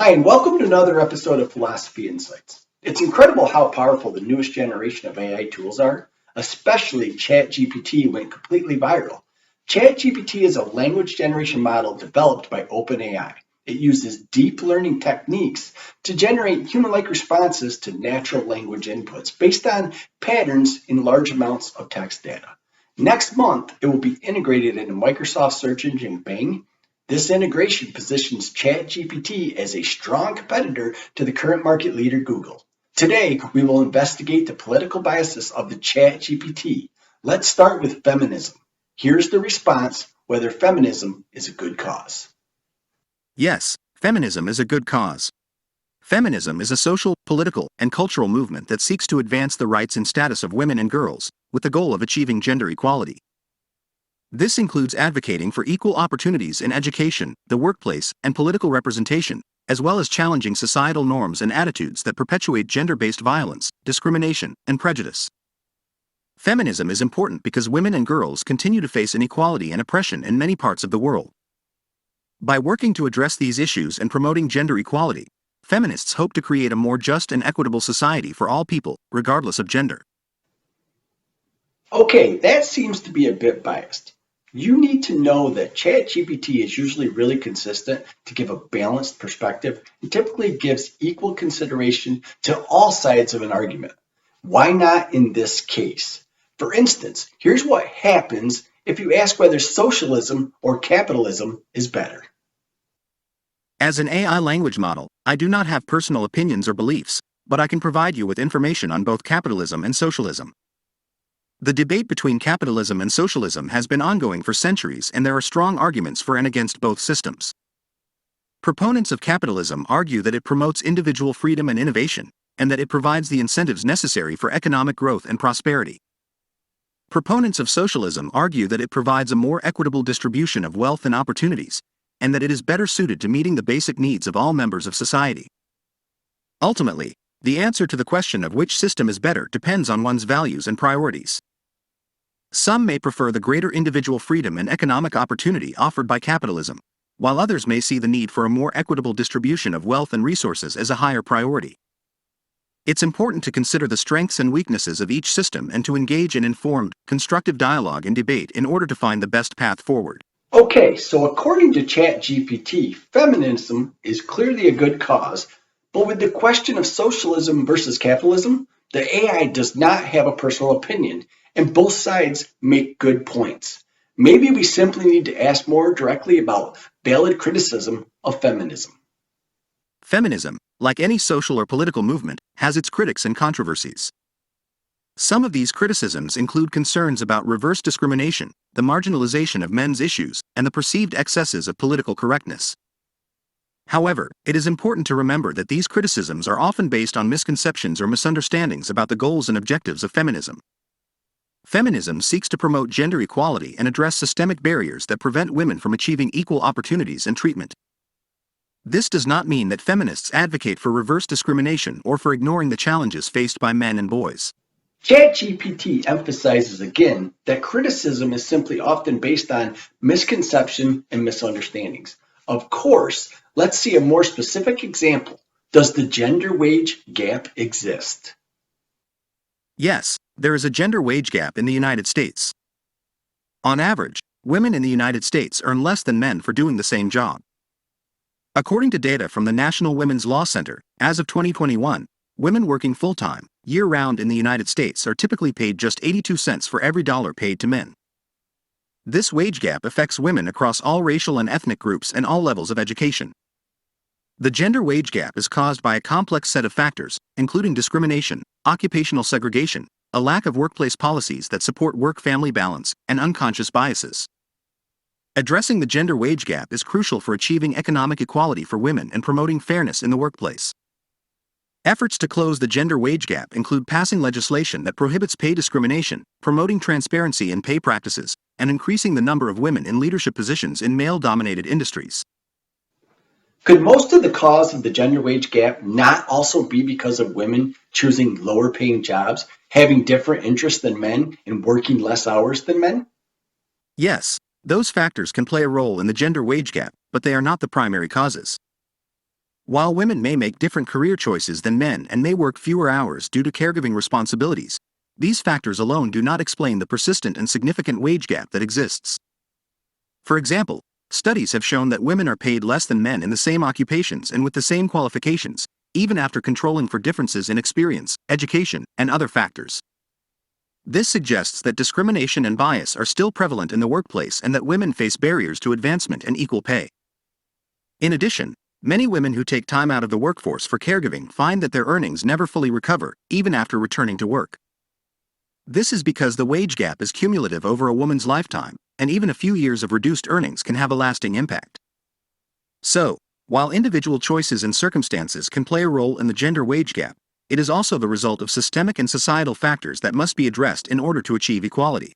Hi, and welcome to another episode of Philosophy Insights. It's incredible how powerful the newest generation of AI tools are, especially ChatGPT went completely viral. ChatGPT is a language generation model developed by Open A.I. It uses deep learning techniques to generate human-like responses to natural language inputs based on patterns in large amounts of text data. Next month, it will be integrated into Microsoft search engine Bing. This integration positions ChatGPT as a strong competitor to the current market leader, Google. Today, we will investigate the political biases of the ChatGPT. Let's start with feminism. Here's the response: whether feminism is a good cause. Yes, feminism is a good cause. Feminism is a social, political, and cultural movement that seeks to advance the rights and status of women and girls, with the goal of achieving gender equality. This includes advocating for equal opportunities in education, the workplace, and political representation, as well as challenging societal norms and attitudes that perpetuate gender-based violence, discrimination, and prejudice. Feminism is important because women and girls continue to face inequality and oppression in many parts of the world. By working to address these issues and promoting gender equality, feminists hope to create a more just and equitable society for all people, regardless of gender. Okay, that seems to be a bit biased. You need to know that ChatGPT is usually really consistent to give a balanced perspective and typically gives equal consideration to all sides of an argument. Why not in this case? For instance, here's what happens if you ask whether socialism or capitalism is better. As an AI language model, I do not have personal opinions or beliefs, but I can provide you with information on both capitalism and socialism. The debate between capitalism and socialism has been ongoing for centuries, and there are strong arguments for and against both systems. Proponents of capitalism argue that it promotes individual freedom and innovation, and that it provides the incentives necessary for economic growth and prosperity. Proponents of socialism argue that it provides a more equitable distribution of wealth and opportunities, and that it is better suited to meeting the basic needs of all members of society. Ultimately, the answer to the question of which system is better depends on one's values and priorities. Some may prefer the greater individual freedom and economic opportunity offered by capitalism, while others may see the need for a more equitable distribution of wealth and resources as a higher priority. It's important to consider the strengths and weaknesses of each system and to engage in informed, constructive dialogue and debate in order to find the best path forward. Okay, so according to ChatGPT, feminism is clearly a good cause, but with the question of socialism versus capitalism, the AI does not have a personal opinion, and both sides make good points. Maybe we simply need to ask more directly about valid criticism of feminism. Feminism, like any social or political movement, has its critics and controversies. Some of these criticisms include concerns about reverse discrimination, the marginalization of men's issues, and the perceived excesses of political correctness. However, it is important to remember that these criticisms are often based on misconceptions or misunderstandings about the goals and objectives of feminism. Feminism seeks to promote gender equality and address systemic barriers that prevent women from achieving equal opportunities and treatment. This does not mean that feminists advocate for reverse discrimination or for ignoring the challenges faced by men and boys. ChatGPT emphasizes again that criticism is simply often based on misconception and misunderstandings. Of course, let's see a more specific example. Does the gender wage gap exist? Yes, there is a gender wage gap in the United States. On average, women in the United States earn less than men for doing the same job. According to data from the National Women's Law Center, as of 2021, women working full-time, year-round in the United States are typically paid just 82 cents for every dollar paid to men. This wage gap affects women across all racial and ethnic groups and all levels of education. The gender wage gap is caused by a complex set of factors, including discrimination, occupational segregation, a lack of workplace policies that support work-family balance, and unconscious biases. Addressing the gender wage gap is crucial for achieving economic equality for women and promoting fairness in the workplace. Efforts to close the gender wage gap include passing legislation that prohibits pay discrimination, promoting transparency in pay practices, and increasing the number of women in leadership positions in male-dominated industries. Could most of the cause of the gender wage gap not also be because of women choosing lower paying jobs, having different interests than men, and working less hours than men? Yes, those factors can play a role in the gender wage gap, but they are not the primary causes. While women may make different career choices than men and may work fewer hours due to caregiving responsibilities, these factors alone do not explain the persistent and significant wage gap that exists. For example, studies have shown that women are paid less than men in the same occupations and with the same qualifications, even after controlling for differences in experience, education, and other factors. This suggests that discrimination and bias are still prevalent in the workplace and that women face barriers to advancement and equal pay. In addition, many women who take time out of the workforce for caregiving find that their earnings never fully recover, even after returning to work. This is because the wage gap is cumulative over a woman's lifetime, and even a few years of reduced earnings can have a lasting impact. So, while individual choices and circumstances can play a role in the gender wage gap, it is also the result of systemic and societal factors that must be addressed in order to achieve equality.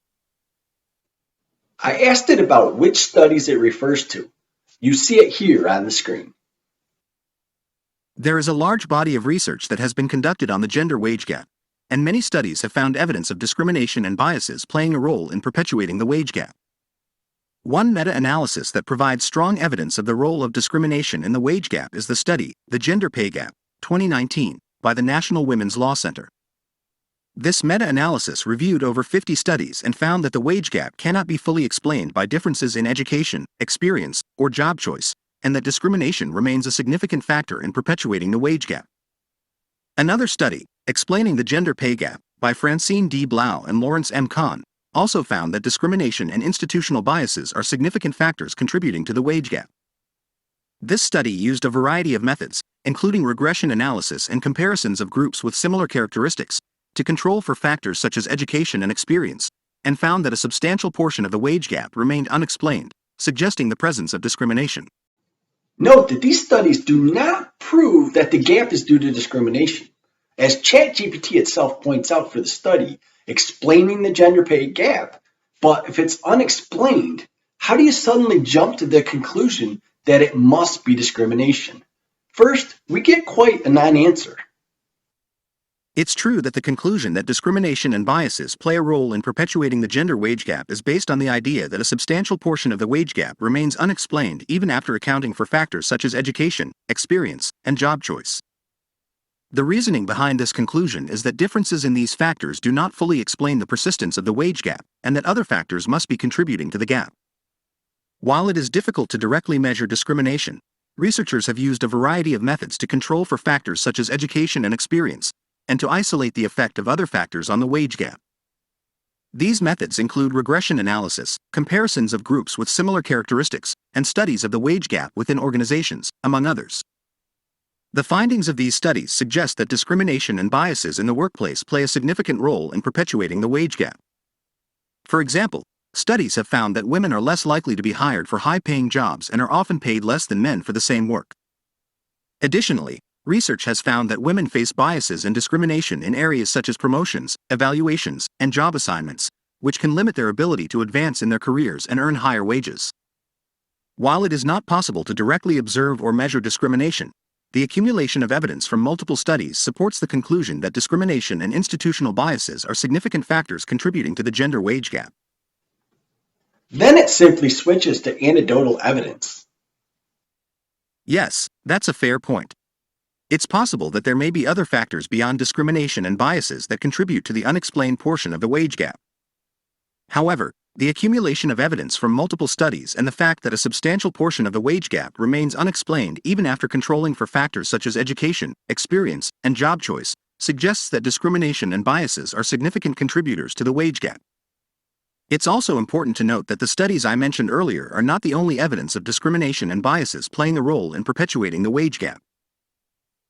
I asked it about which studies it refers to. You see it here on the screen. There is a large body of research that has been conducted on the gender wage gap, and many studies have found evidence of discrimination and biases playing a role in perpetuating the wage gap. One meta-analysis that provides strong evidence of the role of discrimination in the wage gap is the study, The Gender Pay Gap, 2019, by the National Women's Law Center. This meta-analysis reviewed over 50 studies and found that the wage gap cannot be fully explained by differences in education, experience, or job choice, and that discrimination remains a significant factor in perpetuating the wage gap. Another study, Explaining the Gender Pay Gap, by Francine D. Blau and Lawrence M. Kahn, also found that discrimination and institutional biases are significant factors contributing to the wage gap. This study used a variety of methods, including regression analysis and comparisons of groups with similar characteristics, to control for factors such as education and experience, and found that a substantial portion of the wage gap remained unexplained, suggesting the presence of discrimination. Note that these studies do not prove that the gap is due to discrimination. As ChatGPT itself points out for the study, explaining the gender pay gap, but if it's unexplained, how do you suddenly jump to the conclusion that it must be discrimination? First, we get quite a non-answer. It's true that the conclusion that discrimination and biases play a role in perpetuating the gender wage gap is based on the idea that a substantial portion of the wage gap remains unexplained even after accounting for factors such as education, experience, and job choice. The reasoning behind this conclusion is that differences in these factors do not fully explain the persistence of the wage gap, and that other factors must be contributing to the gap. While it is difficult to directly measure discrimination, researchers have used a variety of methods to control for factors such as education and experience, and to isolate the effect of other factors on the wage gap. These methods include regression analysis, comparisons of groups with similar characteristics, and studies of the wage gap within organizations, among others. The findings of these studies suggest that discrimination and biases in the workplace play a significant role in perpetuating the wage gap. For example, studies have found that women are less likely to be hired for high-paying jobs and are often paid less than men for the same work. Additionally, research has found that women face biases and discrimination in areas such as promotions, evaluations, and job assignments, which can limit their ability to advance in their careers and earn higher wages. While it is not possible to directly observe or measure discrimination, the accumulation of evidence from multiple studies supports the conclusion that discrimination and institutional biases are significant factors contributing to the gender wage gap. Then it simply switches to anecdotal evidence. Yes, that's a fair point. It's possible that there may be other factors beyond discrimination and biases that contribute to the unexplained portion of the wage gap. However, the accumulation of evidence from multiple studies and the fact that a substantial portion of the wage gap remains unexplained even after controlling for factors such as education, experience, and job choice suggests that discrimination and biases are significant contributors to the wage gap. It's also important to note that the studies I mentioned earlier are not the only evidence of discrimination and biases playing a role in perpetuating the wage gap.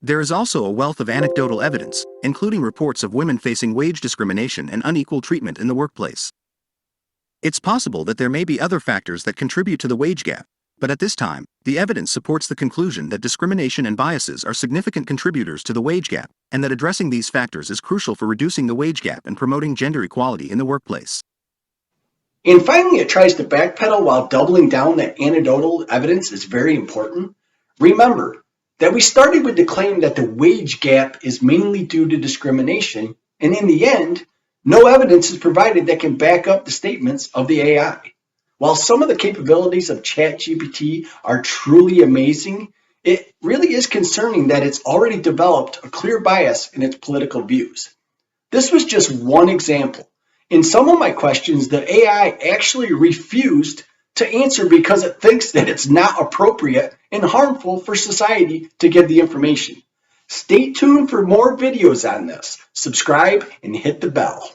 There is also a wealth of anecdotal evidence, including reports of women facing wage discrimination and unequal treatment in the workplace. It's possible that there may be other factors that contribute to the wage gap, but at this time, the evidence supports the conclusion that discrimination and biases are significant contributors to the wage gap, and that addressing these factors is crucial for reducing the wage gap and promoting gender equality in the workplace. And finally, it tries to backpedal while doubling down that anecdotal evidence is very important. Remember that we started with the claim that the wage gap is mainly due to discrimination, and in the end, no evidence is provided that can back up the statements of the AI. While some of the capabilities of ChatGPT are truly amazing, It really is concerning that it's already developed a clear bias in its political views. This was just one example. In some of my questions, the AI actually refused to answer because it thinks that it's not appropriate and harmful for society to give the information. Stay tuned for more videos on this. Subscribe and hit the bell.